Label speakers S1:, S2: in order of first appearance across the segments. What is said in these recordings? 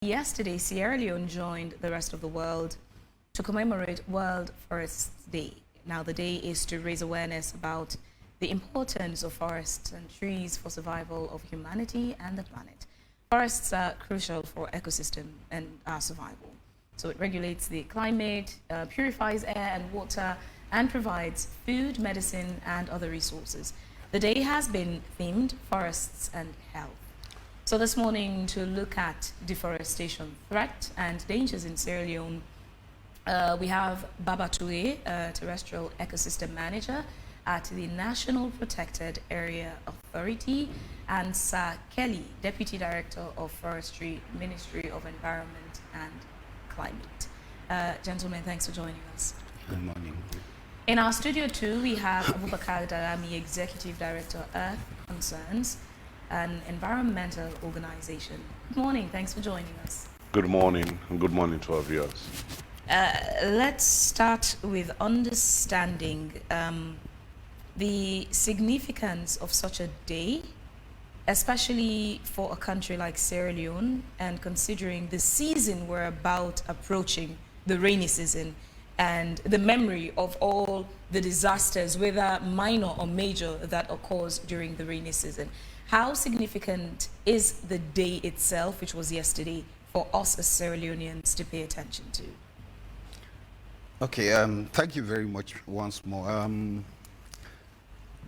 S1: Yesterday, Sierra Leone joined the rest of the world to commemorate World Forests Day. Now, the day is to raise awareness about the importance of forests and trees for survival of humanity and the planet. Forests are crucial for ecosystem and our survival. So it regulates the climate, purifies air and water, and provides food, medicine, and other resources. The day has been themed Forests and Health. So this morning, to look at deforestation threat and dangers in Sierra Leone, we have Baba Toure, Terrestrial Ecosystem Manager at the National Protected Area Authority, and Sir Kelly, Deputy Director of Forestry, Ministry of Environment and Climate. Gentlemen, thanks for joining us.
S2: Good morning.
S1: In our studio too, we have Abubakar Darami, Executive Director, Earth Concerns, an environmental organization. Good morning, thanks for joining us.
S3: Good morning, and good morning to our viewers.
S1: Let's start with understanding the significance of such a day, especially for a country like Sierra Leone, and considering the season we're about approaching, the rainy season, and the memory of all the disasters, whether minor or major, that occurs during the rainy season. How significant is the day itself, which was yesterday, for us as Sierra Leoneans to pay attention to?
S2: Okay, thank you very much once more.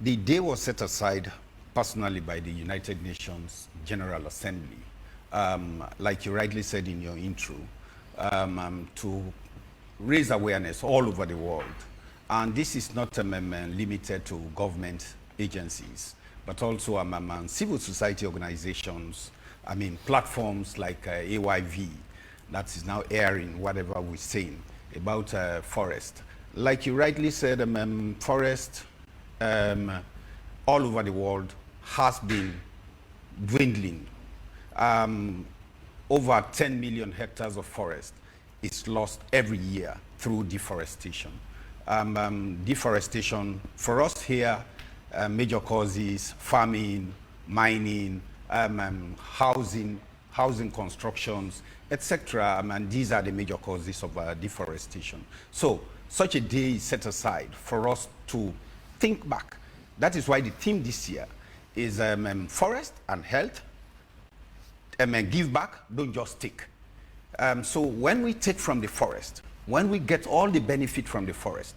S2: The day was set aside personally by the United Nations General Assembly, like you rightly said in your intro, to raise awareness all over the world. And this is not limited to government agencies, but also civil society organizations, platforms like AYV, that is now airing whatever we're saying about forest. Like you rightly said, forest all over the world has been dwindling. Over 10 million hectares of forest is lost every year through deforestation. Deforestation for us here, major causes: farming, mining, housing constructions, etc. And these are the major causes of deforestation. So such a day is set aside for us to think back. That is why the theme this year is forest and health. Give back, don't just take. So when we take from the forest, when we get all the benefit from the forest,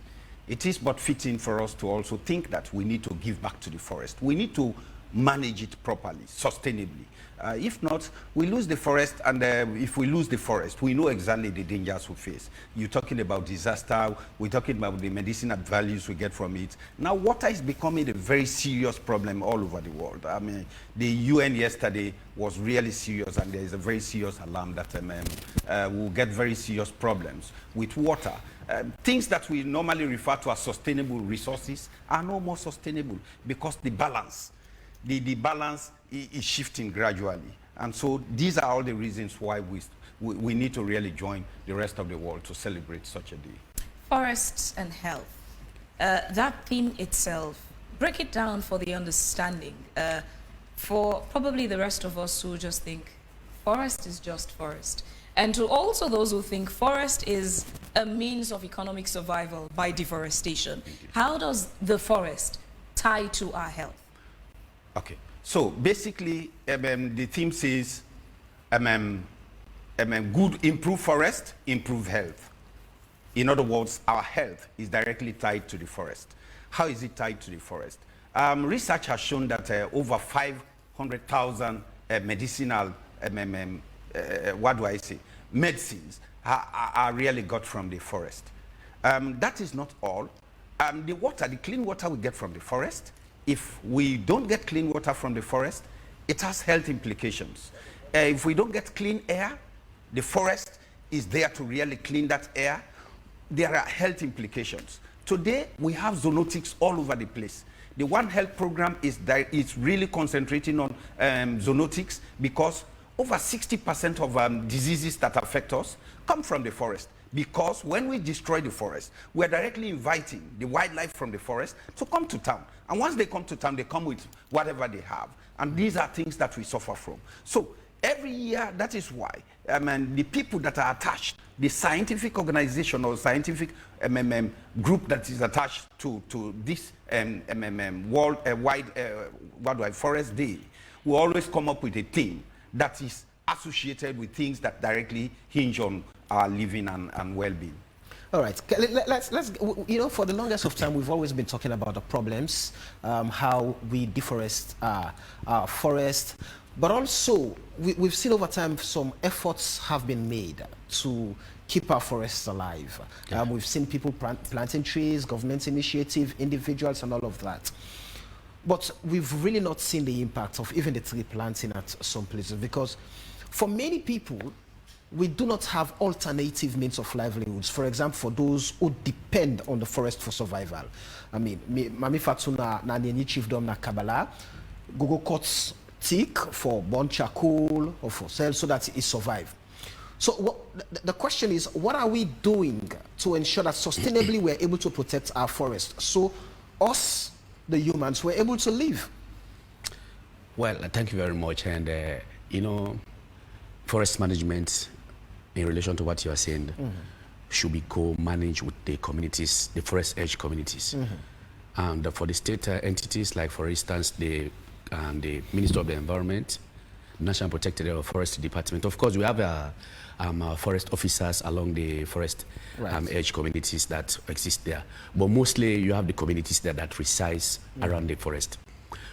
S2: it is but fitting for us to also think that we need to give back to the forest. We need to manage it properly, sustainably. If not, we lose the forest, and if we lose the forest, we know exactly the dangers we face. You're talking about disaster, we're talking about the medicinal values we get from it. Now, water is becoming a very serious problem all over the world. The UN yesterday was really serious, and there is a very serious alarm that we'll get very serious problems with water. Things that we normally refer to as sustainable resources are no more sustainable because the balance is shifting gradually. And so these are all the reasons why we need to really join the rest of the world to celebrate such a day.
S1: Forests and health. That theme itself, break it down for the understanding, for probably the rest of us who just think forest is just forest. And to also those who think forest is a means of economic survival by deforestation. How does the forest tie to our health?
S2: Okay, so basically the theme says improve forest, improve health. In other words, our health is directly tied to the forest. How is it tied to the forest? Research has shown that over 500,000 medicinal medicines are really got from the forest. That is not all. The clean water we get from the forest, if we don't get clean water from the forest, it has health implications. If we don't get clean air, the forest is there to really clean that air. There are health implications. Today, we have zoonotics all over the place. The One Health program is really concentrating on zoonotics because over 60% of diseases that affect us come from the forest. Because when we destroy the forest, we're directly inviting the wildlife from the forest to come to town. And once they come to town, they come with whatever they have. And these are things that we suffer from. So every year, that is why, the people that are attached, the scientific organization or scientific group that is attached to this worldwide Forest Day, will always come up with a theme that is associated with things that directly hinge on our living and well-being.
S4: All right, let's for the longest of time, we've always been talking about the problems, how we deforest our forest, but also we've seen over time some efforts have been made to keep our forests alive. Yeah. We've seen people planting trees, government initiative, individuals, and all of that. But we've really not seen the impact of even the tree planting at some places, because for many people, we do not have alternative means of livelihoods. For example, for those who depend on the forest for survival. I mean, Mami Fatuna na chiefdom na Kabbalah, Gogo cuts teak for burn charcoal or for sale so that it survive. So the question is, what are we doing to ensure that sustainably we're able to protect our forest, so us, the humans, we're able to live?
S5: Well, thank you very much. And, forest management, in relation to what you are saying, should be co-managed with the communities, the forest edge communities. And for the state entities, like for instance, the Minister of the Environment, National Protected Area of Forest Department. Of course, we have forest officers along the forest edge communities that exist there. But mostly you have the communities there that resides around the forest.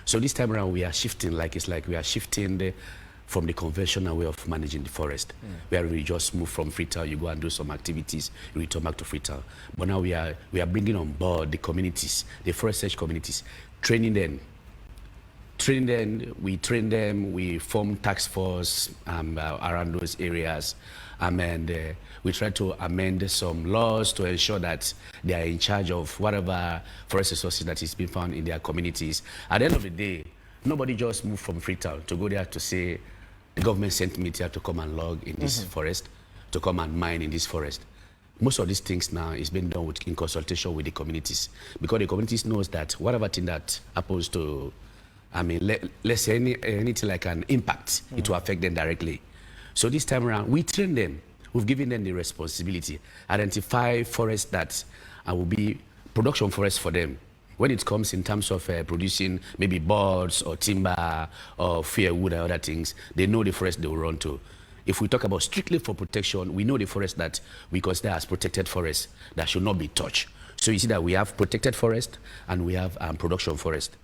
S5: So this time around, we are shifting, we are shifting from the conventional way of managing the forest, where we just move from Freetown, you go and do some activities, you return back to Freetown. But now we are bringing on board the communities, the forest edge communities, training them. We train them, we form task force around those areas, and we try to amend some laws to ensure that they are in charge of whatever forest resources that is being found in their communities. At the end of the day, nobody just moved from Freetown to go there to say, the government sent me here to come and log in this forest, to come and mine in this forest. Most of these things now is being done in consultation with the communities, because the communities knows that whatever thing that happens to, let's say anything like an impact, it will affect them directly. So this time around, we train them. We've given them the responsibility, identify forests that will be production forests for them. When it comes in terms of producing maybe boards or timber or firewood and other things, they know the forest they will run to. If we talk about strictly for protection, we know the forest that we consider as protected forests that should not be touched. So you see that we have protected forest and we have production forest.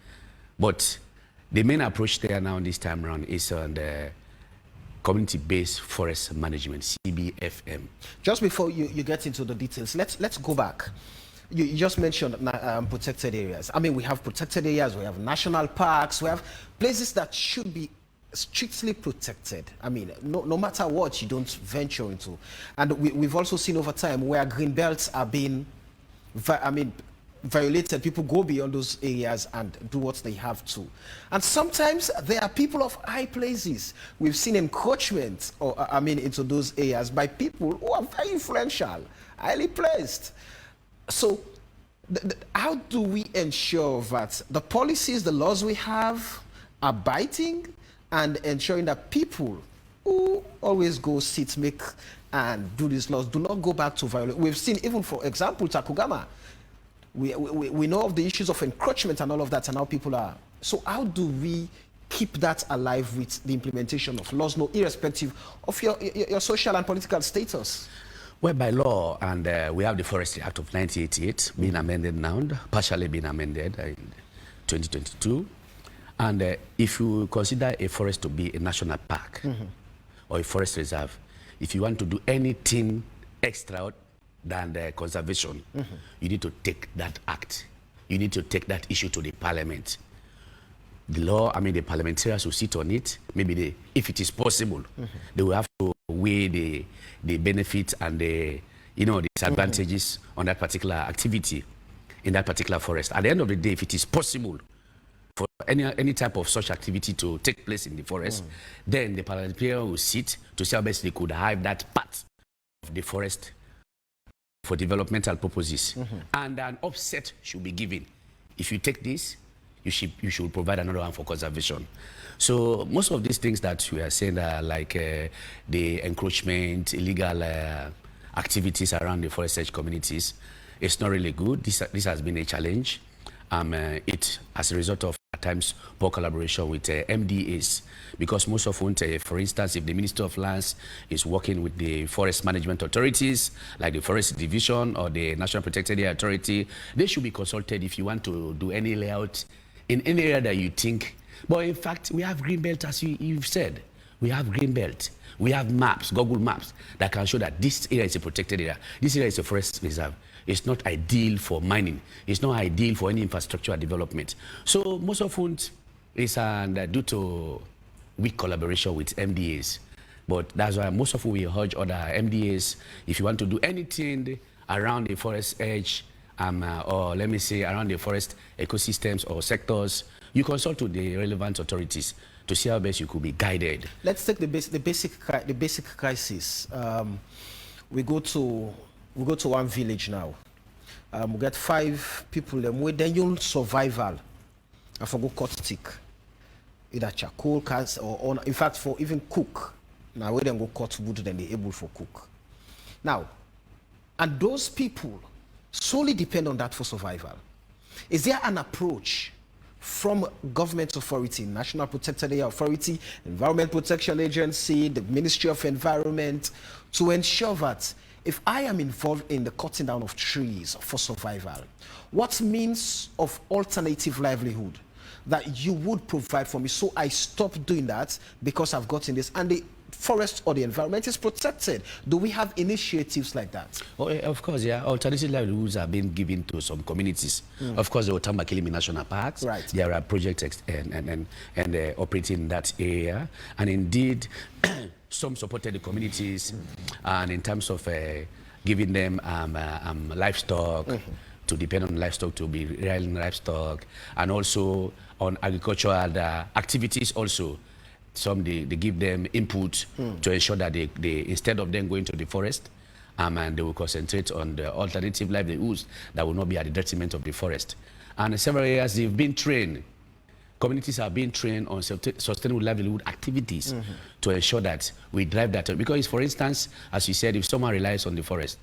S5: But the main approach there now this time around is on the community-based forest management, CBFM.
S4: Just before you get into the details, let's go back. You just mentioned protected areas. We have protected areas, we have national parks, we have places that should be strictly protected. No matter what, you don't venture into. And we've also seen over time where green belts are being, violated. People go beyond those areas and do what they have to. And sometimes there are people of high places. We've seen encroachment, into those areas by people who are very influential, highly placed. So how do we ensure that the policies, the laws we have are biting, and ensuring that people who always go sit, make, and do these laws do not go back to violate? We've seen, even for example, Takugama, we know of the issues of encroachment and all of that, and how people are. So how do we keep that alive with the implementation of laws, irrespective of your social and political status?
S5: Well, by law, and we have the Forestry Act of 1988 being amended now, partially being amended in 2022. And if you consider a forest to be a national park or a forest reserve, if you want to do anything extra than the conservation, you need to take that act. You need to take that issue to the parliament. The law, the parliamentarians will sit on it. Maybe if it is possible, they will have to weigh the benefits and the disadvantages on that particular activity in that particular forest. At the end of the day, if it is possible for any type of such activity to take place in the forest, then the parliamentarian will sit to see how best they could have that part of the forest for developmental purposes. And an offset should be given. If you take this, you should provide another one for conservation. So most of these things that we are saying are like the encroachment, illegal activities around the forest edge communities. It's not really good. This has been a challenge. It as a result of at times poor collaboration with MDAs, because most often, for instance, if the Minister of Lands is working with the forest management authorities, like the Forest Division or the National Protected Area Authority, they should be consulted if you want to do any layout in any area that you think. But in fact, we have green belt, as you've said. We have green belt. We have maps, Google Maps, that can show that this area is a protected area. This area is a forest reserve. It's not ideal for mining. It's not ideal for any infrastructural development. So most often, it's due to weak collaboration with MDAs. But that's why most often we urge other MDAs, if you want to do anything around the forest edge, or let me say around the forest ecosystems or sectors, you consult with the relevant authorities to see how best you could be guided.
S4: Let's take the basic crisis. We go to one village now. We get 5 people. Then you'll survival. I forgot cut stick, either charcoal, or in fact for even cook. Now we then go cut wood, then they're able for cook. Now, and those people solely depend on that for survival. Is there an approach from government authority, National Protected Area Authority, Environment Protection Agency, the Ministry of Environment, to ensure that if I am involved in the cutting down of trees for survival, what means of alternative livelihood that you would provide for me so I stop doing that because I've gotten this and the forest or the environment is protected? Do we have initiatives like that?
S5: Oh, of course, yeah. Alternative livelihoods are being given to some communities. Of course, the Otamakilimi National Parks.
S4: Right.
S5: There are projects and operating in that area. And indeed, some supported the communities and in terms of giving them livestock, to depend on livestock, to be rearing livestock, and also on agricultural activities also. Some they give them input to ensure that they instead of them going to the forest, and they will concentrate on the alternative livelihoods that will not be at the detriment of the forest. And in several areas they've been trained. Communities are being trained on sustainable livelihood activities to ensure that we drive that. Because, for instance, as you said, if someone relies on the forest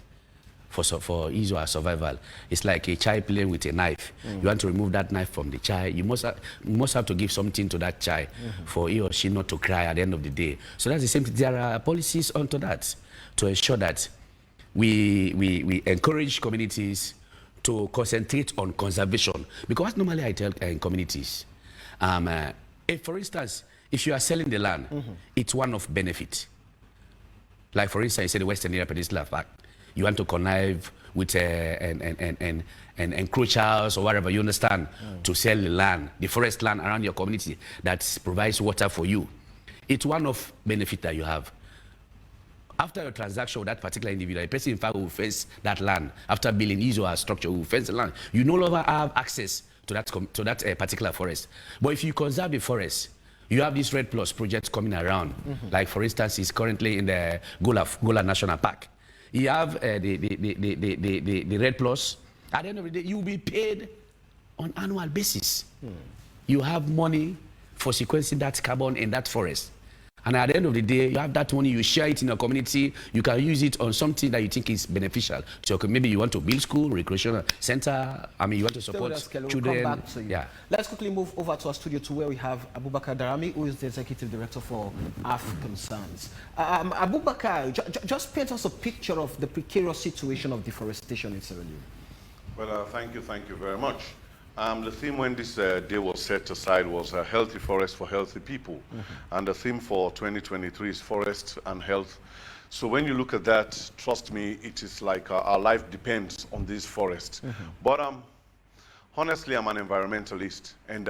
S5: for ease or survival, it's like a child playing with a knife. You want to remove that knife from the child, you must have to give something to that child for he or she not to cry at the end of the day. So that's the same thing. There are policies onto that to ensure that we encourage communities to concentrate on conservation. Because normally I tell in communities, if, for instance, if you are selling the land, it's one of benefit. Like, for instance, you say the Western Area Peninsula Park, you want to connive with and encroachers or whatever, you understand, to sell the land, the forest land around your community that provides water for you. It's one of benefit that you have. After your transaction with that particular individual, a person in fact will fence that land. After building his or her structure, will fence the land. You no longer have access to that particular forest. But if you conserve the forest, you have this Red Plus project coming around. Like, for instance, it's currently in the Gola National Park. You have the Red Plus. At the end of the day, you will be paid on annual basis. You have money for sequencing that carbon in that forest. And at the end of the day, you have that money, you share it in your community, you can use it on something that you think is beneficial. So maybe you want to build school, recreational center, I mean, you want to support children.
S4: We'll come back to you.
S5: Yeah.
S4: Let's quickly move over to our studio to where we have Abubakar Darami, who is the Executive Director for African Sons. Abubakar, just paint us a picture of the precarious situation of deforestation in Sierra Leone.
S3: Well, thank you very much. The theme when this day was set aside was a healthy forest for healthy people. And the theme for 2023 is forest and health. So when you look at that, trust me, it is like our life depends on this forest. But honestly, I'm an environmentalist. And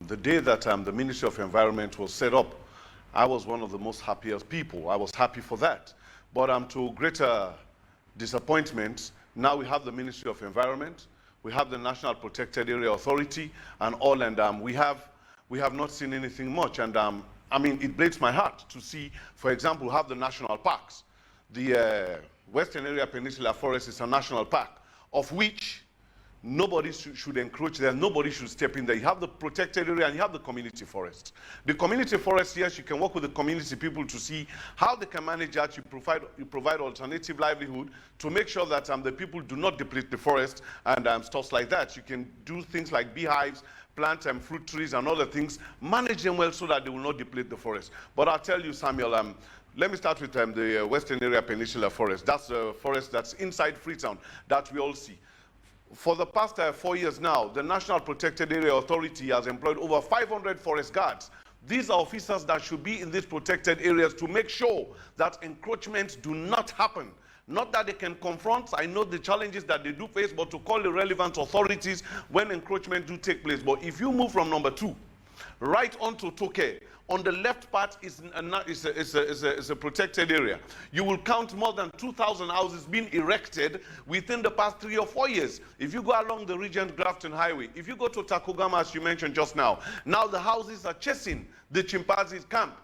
S3: the day that the Ministry of Environment was set up, I was one of the most happiest people. I was happy for that. But to greater disappointment, now we have the Ministry of Environment, we have the National Protected Area Authority and all, and we have not seen anything much. And I mean, it breaks my heart to see, for example, have the national parks. The Western Area Peninsula Forest is a national park, of which nobody should encroach there. Nobody should step in there. You have the protected area and you have the community forest. The community forest, yes, you can work with the community people to see how they can manage that. You provide alternative livelihood to make sure that the people do not deplete the forest and stuff like that. You can do things like beehives, plant fruit trees and other things, manage them well so that they will not deplete the forest. But I'll tell you, Samuel, let me start with the Western Area Peninsula Forest. That's the forest that's inside Freetown that we all see. For the past 4 years now, the National Protected Area Authority has employed over 500 forest guards. These are officers that should be in these protected areas to make sure that encroachments do not happen. Not that they can confront, I know the challenges that they do face, but to call the relevant authorities when encroachment do take place. But if you move from number 2, right onto Toke, on the left part is a protected area. You will count more than 2,000 houses being erected within the past 3 or 4 years. If you go along the Regent Grafton Highway, if you go to Takugama, as you mentioned just now the houses are chasing the chimpanzees camp,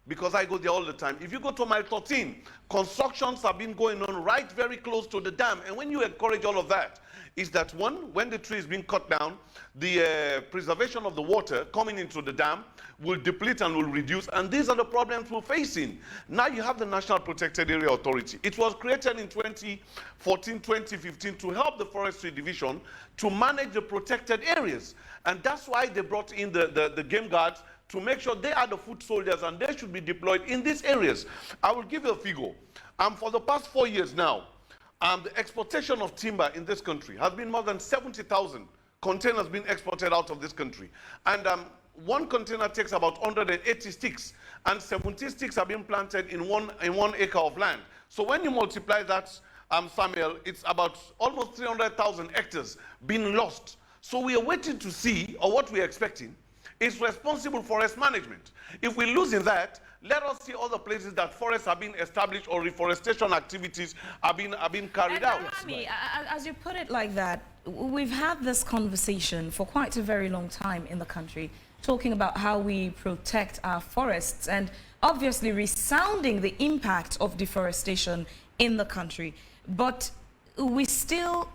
S3: because I go there all the time. If you go to mile 13, constructions have been going on right very close to the dam. And when you encourage all of that, is that one, when the tree is being cut down, the preservation of the water coming into the dam will deplete and will reduce. And these are the problems we're facing. Now you have the National Protected Area Authority. It was created in 2014, 2015 to help the Forestry Division to manage the protected areas. And that's why they brought in the game guards to make sure they are the foot soldiers and they should be deployed in these areas. I will give you a figure. For the past 4 years now, the exportation of timber in this country has been more than 70,000 containers being exported out of this country. And one container takes about 180 sticks, and 70 sticks are being planted in one acre of land. So when you multiply that, Samuel, it's about almost 300,000 hectares being lost. So we are waiting to see, or what we are expecting, is responsible forest management. If we lose in that, let us see other places that forests have been established or reforestation activities are being carried out.
S1: Rami, as you put it like that, we've had this conversation for quite a very long time in the country, talking about how we protect our forests and obviously resounding the impact of deforestation in the country. But we're still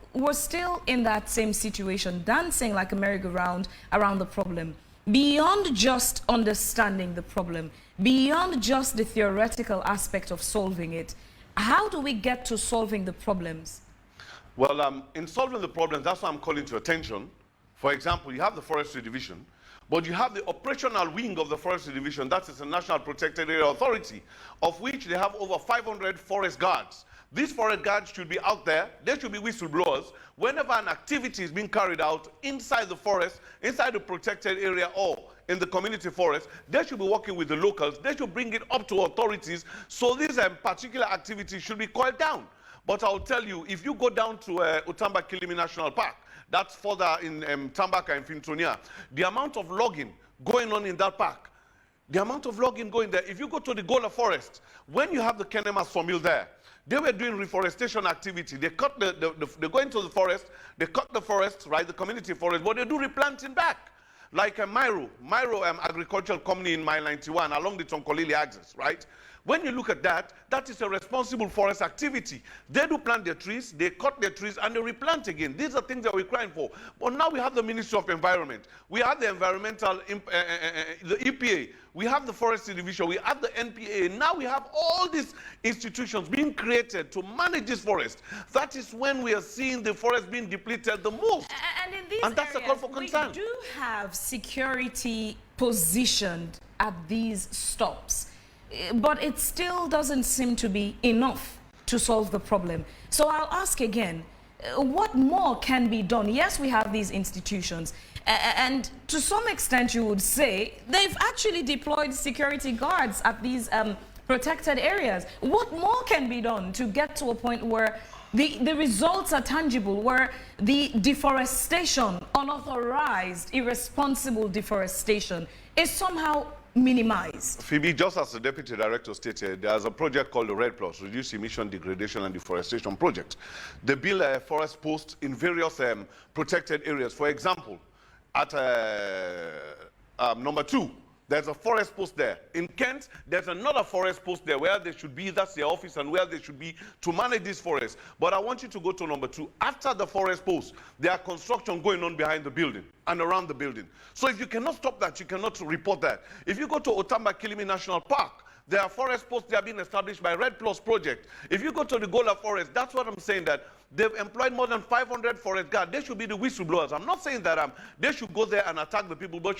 S1: in that same situation, dancing like a merry-go-round around the problem. Beyond just understanding the problem, beyond just the theoretical aspect of solving it, how do we get to solving the problems?
S3: Well, in solving the problems, that's why I'm calling to attention. For example, you have the Forestry Division, but you have the operational wing of the Forestry Division, that is the National Protected Area Authority, of which they have over 500 forest guards. These forest guards should be out there. They should be whistleblowers. Whenever an activity is being carried out inside the forest, inside the protected area or in the community forest, they should be working with the locals. They should bring it up to authorities. So these particular activities should be called down. But I'll tell you, if you go down to Utamba Kilimi National Park, that's further in Tambaka and Fintonia, the amount of logging going on in that park, the amount of logging going there, if you go to the Gola Forest, when you have the Kenema sawmill there, they were doing reforestation activity. They cut they go into the forest, they cut the forest, right, the community forest, but they do replanting back. Like Myro Agricultural Company in Mile 91 along the Tonkolili axis, right? When you look at that, that is a responsible forest activity. They do plant their trees, they cut their trees, and they replant again. These are things that we're crying for. But now we have the Ministry of Environment. We have the environmental, the EPA. We have the Forestry Division. We have the NPA. Now we have all these institutions being created to manage this forest. That is when we are seeing the forest being depleted the most.
S1: And in these
S3: that's a call for concern.
S1: We do have security positioned at these stops. But it still doesn't seem to be enough to solve the problem. So I'll ask again, what more can be done? Yes, we have these institutions, and to some extent you would say they've actually deployed security guards at these protected areas. What more can be done to get to a point where the results are tangible, where the deforestation, unauthorized, irresponsible deforestation is somehow minimize?
S3: Phoebe, just as the Deputy Director stated, there's a project called the RED Plus, Reduce Emission Degradation and Deforestation Project. They build forest posts in various protected areas. For example, at number 2, There's a forest post there. In Kent, there's another forest post there where they should be, that's their office, and where they should be to manage this forest. But I want you to go to number 2. After the forest post, there are construction going on behind the building and around the building. So if you cannot stop that, you cannot report that. If you go to Otamba Kilimi National Park, there are forest posts that are being established by Red Plus Project. If you go to the Gola Forest, that's what I'm saying, that they've employed more than 500 forest guards. They should be the whistleblowers. I'm not saying that they should go there and attack the people, but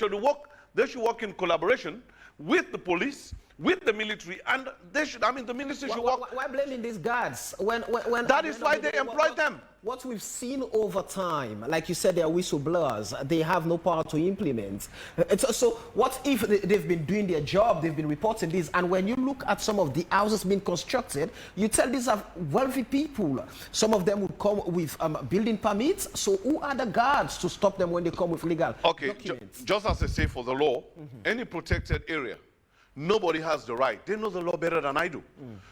S3: they should work in collaboration with the police, with the military, and they should, the ministry should work.
S4: Why blaming these guards? When
S3: that is why they employ them.
S4: What we've seen over time, like you said, they are whistleblowers. They have no power to implement. So what if they've been doing their job, they've been reporting this, and when you look at some of the houses being constructed, you tell these are wealthy people. Some of them would come with building permits. So who are the guards to stop them when they come with legal documents?
S3: Just as they say for the law, any protected area, nobody has the right. They know the law better than I do.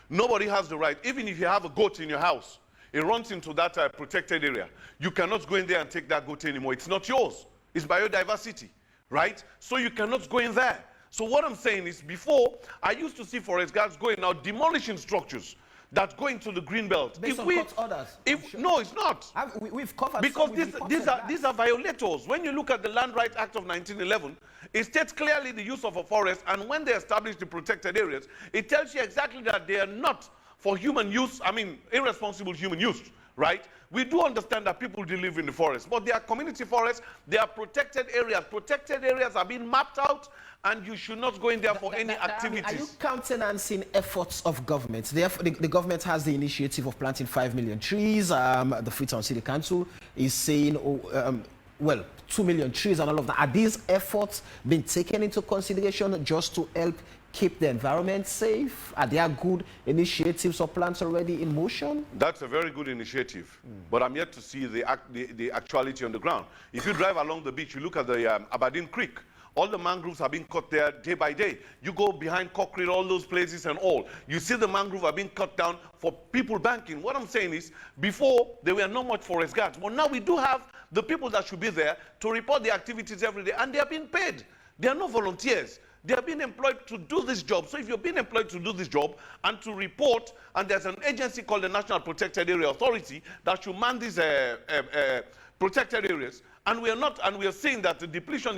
S3: Nobody has the right. Even if you have a goat in your house, it runs into that protected area. You cannot go in there and take that goat anymore. It's not yours. It's biodiversity, right? So you cannot go in there. So what I'm saying is, before, I used to see forest guards going out demolishing structures that go into the green belt.
S4: Based on court orders.
S3: No, it's not.
S4: We've covered.
S3: Because these are violators. When you look at the Land Rights Act of 1911, it states clearly the use of a forest, and when they establish the protected areas, it tells you exactly that they are not for human use, irresponsible human use, right? We do understand that people do live in the forest, but they are community forests, they are protected areas. Protected areas are being mapped out, and you should not go in there for any activities.
S4: Are you countenancing efforts of government? The government has the initiative of planting 5 million trees. The Freetown City Council is saying, 2 million trees and all of that. Are these efforts being taken into consideration just to help keep the environment safe? Are there good initiatives or plans already in motion?
S3: That's a very good initiative, but I'm yet to see the actuality on the ground. If you drive along the beach, you look at the Aberdeen Creek, all the mangroves are being cut there day by day. You go behind Cochrane, all those places and all. You see the mangrove are being cut down for people banking. What I'm saying is, before, there were not much forest guards, but now we do have the people that should be there to report the activities every day, and they are being paid. They are not volunteers. They are being employed to do this job. So if you're being employed to do this job and to report, and there's an agency called the National Protected Area Authority that should man these protected areas, and we are seeing that the depletion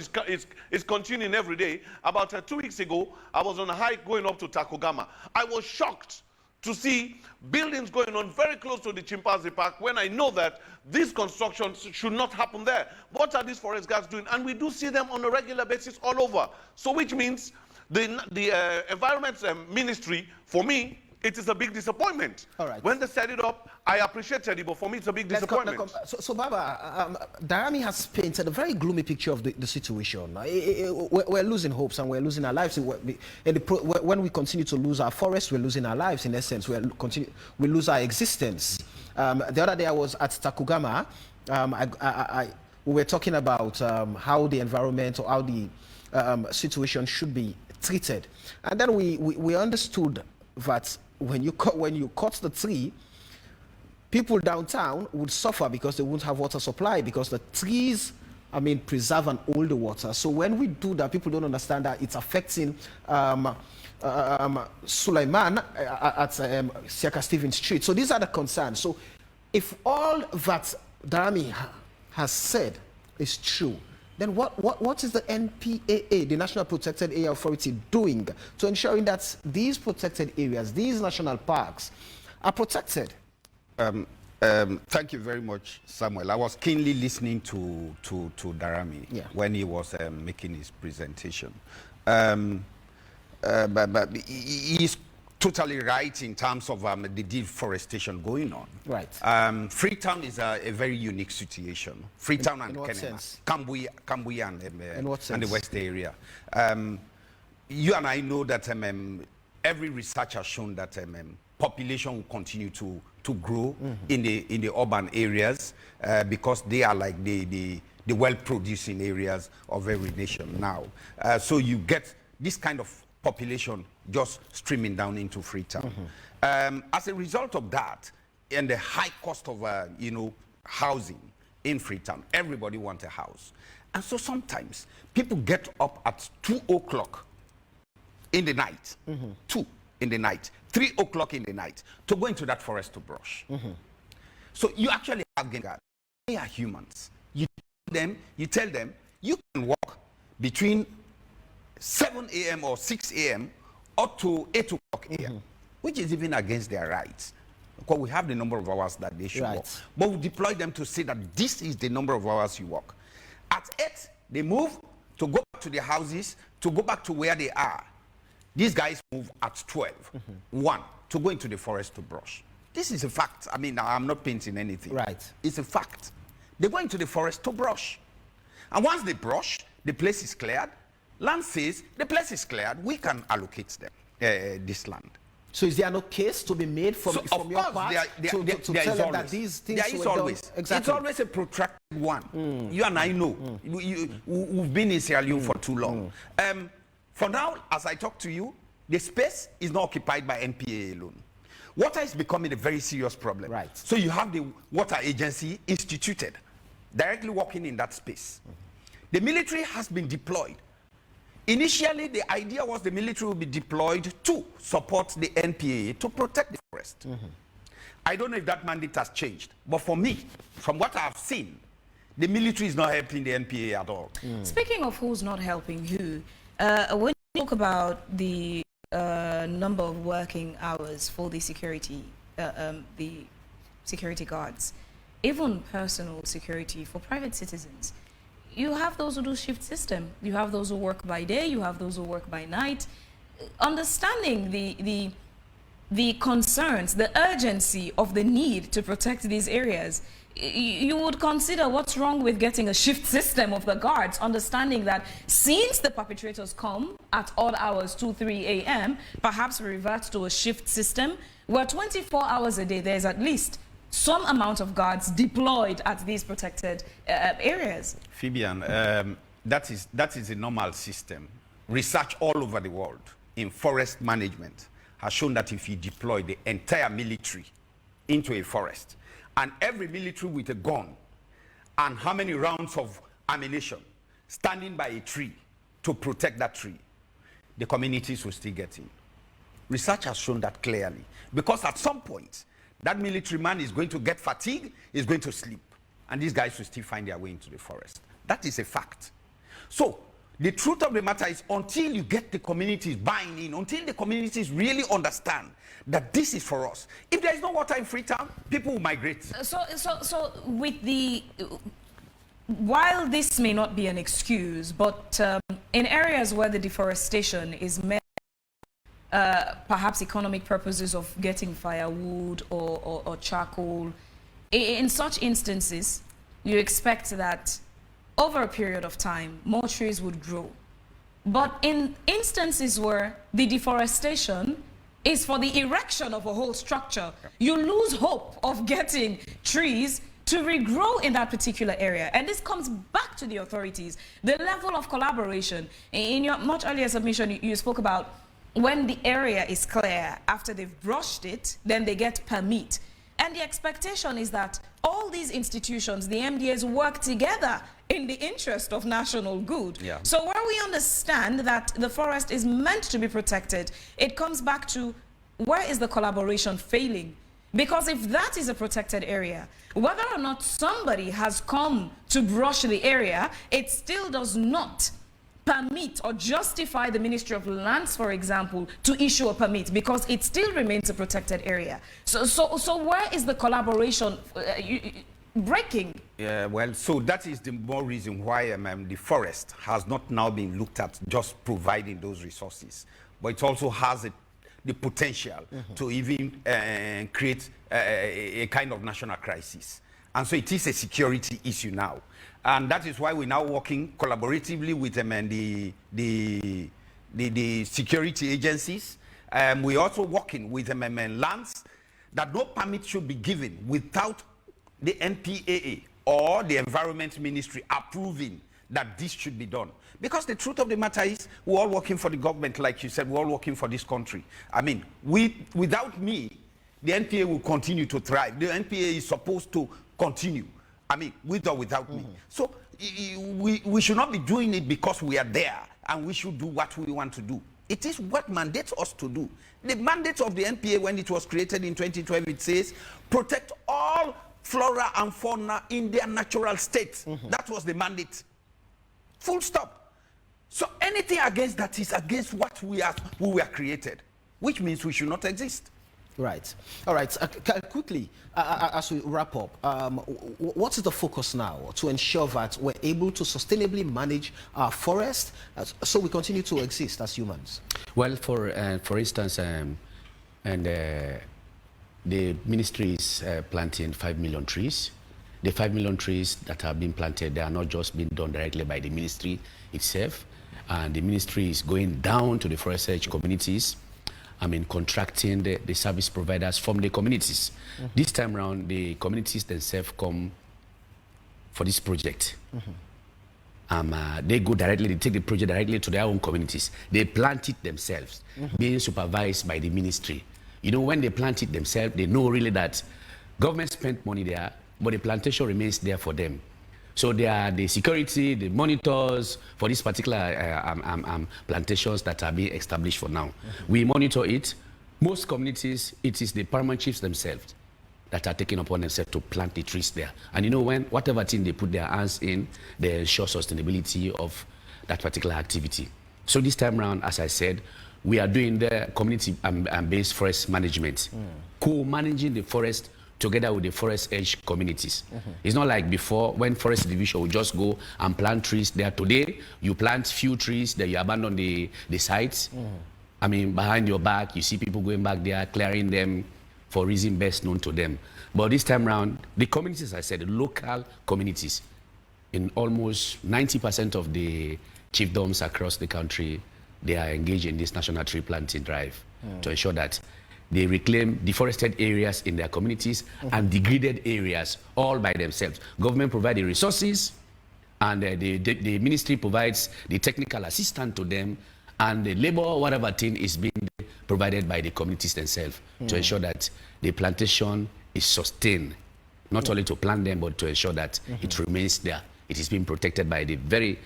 S3: is continuing every day. About 2 weeks ago, I was on a hike going up to Takogama. I was shocked to see buildings going on very close to the Chimpanzee Park when I know that these constructions should not happen there. What are these forest guards doing? And we do see them on a regular basis all over. So which means the Environment Ministry, for me, it is a big disappointment.
S4: All right.
S3: When they set it up, I appreciated it, but for me, it's a big disappointment.
S4: So Baba, Darami has painted a very gloomy picture of the situation. We're losing hopes and we're losing our lives. When we continue to lose our forests, we're losing our lives. In essence, we lose our existence. The other day I was at Takugama. We were talking about how the environment or how the situation should be treated. And then we understood that when you cut the tree, people downtown would suffer because they won't have water supply, because the trees, preserve and hold the water. So when we do that, people don't understand that it's affecting Sulaiman at Siaka Stevens Street. So these are the concerns. So if all that Darami has said is true, then what is the NPAA, the National Protected Area Authority, doing to ensuring that these protected areas, these national parks, are protected?
S2: Thank you very much, Samuel. I was keenly listening to Darami when he was making his presentation. But he's totally right in terms of the deforestation going on.
S4: Right.
S2: Freetown is a very unique situation. Freetown and Kambuya and the West area. You and I know that every research has shown that population will continue to grow in the urban areas because they are like the well-producing areas of every nation now. So you get this kind of population just streaming down into Freetown. As a result of that, and the high cost of housing in Freetown, everybody wants a house. And so sometimes people get up at 2 o'clock in the night, 2 in the night, 3 o'clock in the night to go into that forest to brush. So you actually have game guards. They are humans. You tell them, you can walk between 7 a.m. or 6 a.m. up to 8 o'clock a.m., which is even against their rights. Because we have the number of hours that they should work. But we deploy them to say that this is the number of hours you work. At 8, they move to go back to their houses, to go back to where they are. These guys move at 12, 1, to go into the forest to brush. This is a fact. I mean, I'm not painting anything.
S4: Right.
S2: It's a fact. They go into the forest to brush. And once they brush, the place is cleared. Land says, the place is cleared, we can allocate them this land.
S4: So is there no case to be made from your part to tell them that these things
S2: there is
S4: were
S2: always
S4: done? Exactly.
S2: It's always a protracted one. You and I know. We've been in Sierra Leone for too long. For now, as I talk to you, the space is not occupied by NPA alone. Water is becoming a very serious problem.
S4: Right.
S2: So you have the water agency instituted, directly working in that space. The military has been deployed. Initially, the idea was the military will be deployed to support the NPA to protect the forest. I don't know if that mandate has changed, but for me, from what I've seen, the military is not helping the NPA at all.
S1: Speaking of who's not helping who, when you talk about the number of working hours for the security guards, even personal security for private citizens, you have those who do shift system. You have those who work by day. You have those who work by night. Understanding the concerns, the urgency of the need to protect these areas, you would consider what's wrong with getting a shift system of the guards, understanding that since the perpetrators come at odd hours, 2, 3 a.m., perhaps we revert to a shift system where 24 hours a day, there's at least some amount of guards deployed at these protected areas.
S2: Fabian, that is a normal system. Research all over the world in forest management has shown that if you deploy the entire military into a forest, and every military with a gun and how many rounds of ammunition standing by a tree to protect that tree, the communities will still get in. Research has shown that clearly, because at some point, that military man is going to get fatigued, is going to sleep, and these guys will still find their way into the forest. That is a fact. So the truth of the matter is, until you get the communities buying in, until the communities really understand that this is for us, if there is no water in Freetown, people will migrate.
S1: So with the, while this may not be an excuse, but in areas where the deforestation is met, perhaps economic purposes of getting firewood or charcoal, in such instances, you expect that over a period of time, more trees would grow. But in instances where the deforestation is for the erection of a whole structure, you lose hope of getting trees to regrow in that particular area. And this comes back to the authorities, the level of collaboration. In your much earlier submission, you spoke about when the area is clear, after they've brushed it, then they get permit. And the expectation is that all these institutions, the MDAs, work together in the interest of national good. So where we understand that the forest is meant to be protected, it comes back to where is the collaboration failing? Because if that is a protected area, whether or not somebody has come to brush the area, it still does not permit or justify the Ministry of Lands, for example, to issue a permit, because it still remains a protected area. So where is the collaboration breaking?
S2: Yeah, well, so that is the more reason why the forest has not now been looked at just providing those resources, but it also has the potential to even create a kind of national crisis. And so it is a security issue now. And that is why we're now working collaboratively with the security agencies. We're also working with lands that no permit should be given without the NPAA or the Environment Ministry approving that this should be done. Because the truth of the matter is, we're all working for the government, like you said, we're all working for this country. I mean, without me, the NPA will continue to thrive. The NPA is supposed to continue. I mean, with or without me. So we should not be doing it because we are there, and we should do what we want to do. It is what mandates us to do. The mandate of the NPA when it was created in 2012, it says, protect all flora and fauna in their natural state. That was the mandate. Full stop. So anything against that is against what we were created, which means we should not exist.
S4: Right. All right. Quickly, as we wrap up, what is the focus now to ensure that we're able to sustainably manage our forest so we continue to exist as humans?
S5: Well, for instance, the ministry is planting 5 million trees. The 5 million trees that have been planted, they are not just being done directly by the ministry itself. And the ministry is going down to the forest edge communities. Contracting the service providers from the communities. This time around, the communities themselves come for this project. They go directly, they take the project directly to their own communities. They plant it themselves, being supervised by the ministry. You know, when they plant it themselves, they know really that government spent money there, but the plantation remains there for them. So they are the security, the monitors for these particular plantations that are being established for now. We monitor it. Most communities, it is the paramount chiefs themselves that are taking upon themselves to plant the trees there. And you know, when whatever thing they put their hands in, they ensure sustainability of that particular activity. So this time around, as I said, we are doing the community-based forest management, co-managing the forest together with the forest edge communities. It's not like before when forest division would just go and plant trees there. Today, you plant few trees, then you abandon the sites. Behind your back, you see people going back there, clearing them for reason best known to them. But this time around, the communities, I said, the local communities, in almost 90% of the chiefdoms across the country, they are engaged in this national tree planting drive to ensure that they reclaim deforested areas in their communities and degraded areas all by themselves. Government provides the resources, and the ministry provides the technical assistance to them, and the labor, whatever thing is being provided by the communities themselves to ensure that the plantation is sustained, not only to plant them, but to ensure that it remains there. It is being protected by the very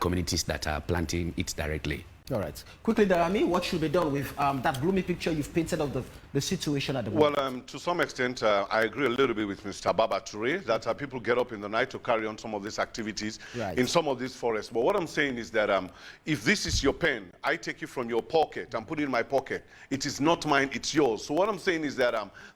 S5: communities that are planting it directly.
S4: All right. Quickly, Darami, what should be done with that gloomy picture you've painted of the situation at the moment?
S3: Well, to some extent, I agree a little bit with Mr. Baba Toure that people get up in the night to carry on some of these activities in some of these forests. But what I'm saying is that if this is your pen, I take it from your pocket and put it in my pocket. It is not mine, it's yours. So what I'm saying is that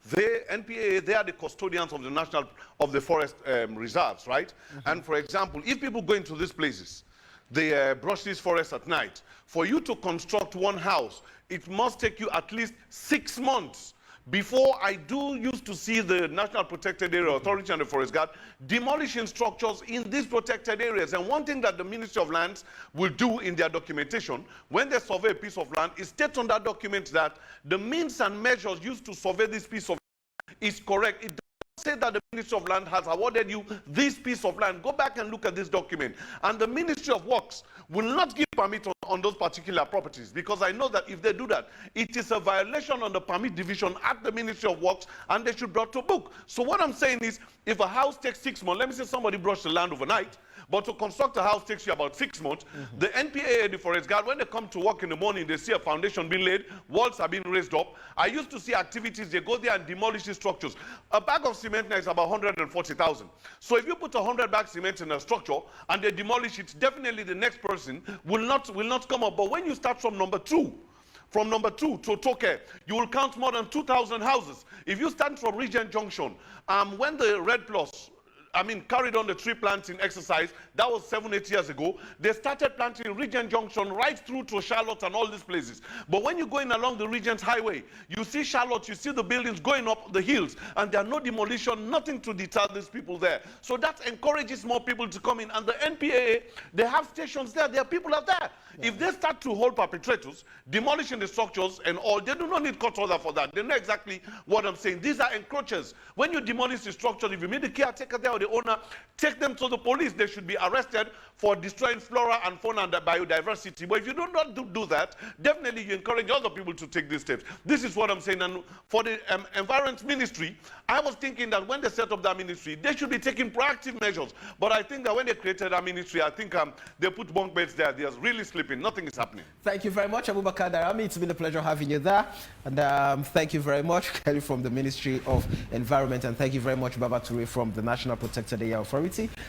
S3: NPA, they are the custodians of the forest reserves, right? And for example, if people go into these places, they brush these forests at night. For you to construct one house, it must take you at least 6 months. Before, I used to see the National Protected Area Authority and the Forest Guard demolishing structures in these protected areas. And one thing that the Ministry of Lands will do in their documentation, when they survey a piece of land, is state on that document that the means and measures used to survey this piece of land is correct. It say that the Ministry of Land has awarded you this piece of land. Go back and look at this document. And the Ministry of Works will not give permit on those particular properties, because I know that if they do that, it is a violation on the permit division at the Ministry of Works, and they should be brought to book. So what I'm saying is, if a house takes 6 months, let me say somebody brushed the land overnight, but to construct a house takes you about 6 months. The NPA, the Forest Guard, when they come to work in the morning, they see a foundation being laid, walls are being raised up. I used to see activities, they go there and demolish these structures. A bag of cement now is about 140,000. So if you put 100 bags of cement in a structure and they demolish it, definitely the next person will not come up. But when you start from number 2 to Toke, you will count more than 2,000 houses. If you start from Regent Junction, when the Red Plus carried on the tree planting exercise, that was 7-8 years ago. They started planting Regent Junction right through to Charlotte and all these places. But when you're going along the Regent Highway, you see Charlotte, you see the buildings going up the hills, and there are no demolition, nothing to deter these people there. So that encourages more people to come in. And the NPAA, they have stations there, their people are there. If they start to hold perpetrators, demolishing the structures and all, they do not need court order for that. They know exactly what I'm saying. These are encroachers. When you demolish the structure, if you meet the caretaker there or the owner, take them to the police. They should be arrested for destroying flora and fauna and the biodiversity. But if you do not do that, definitely you encourage other people to take these steps. This is what I'm saying. And for the Environment Ministry, I was thinking that when they set up that ministry, they should be taking proactive measures. But I think that when they created that ministry, I think they put bunk beds there. They're really sleeping. Nothing is happening.
S4: Thank you very much, Abubakar Darami. It's been a pleasure having you there. And thank you very much, Kelly from the Ministry of Environment. And thank you very much, Baba Toure from the National Protected Area Authority.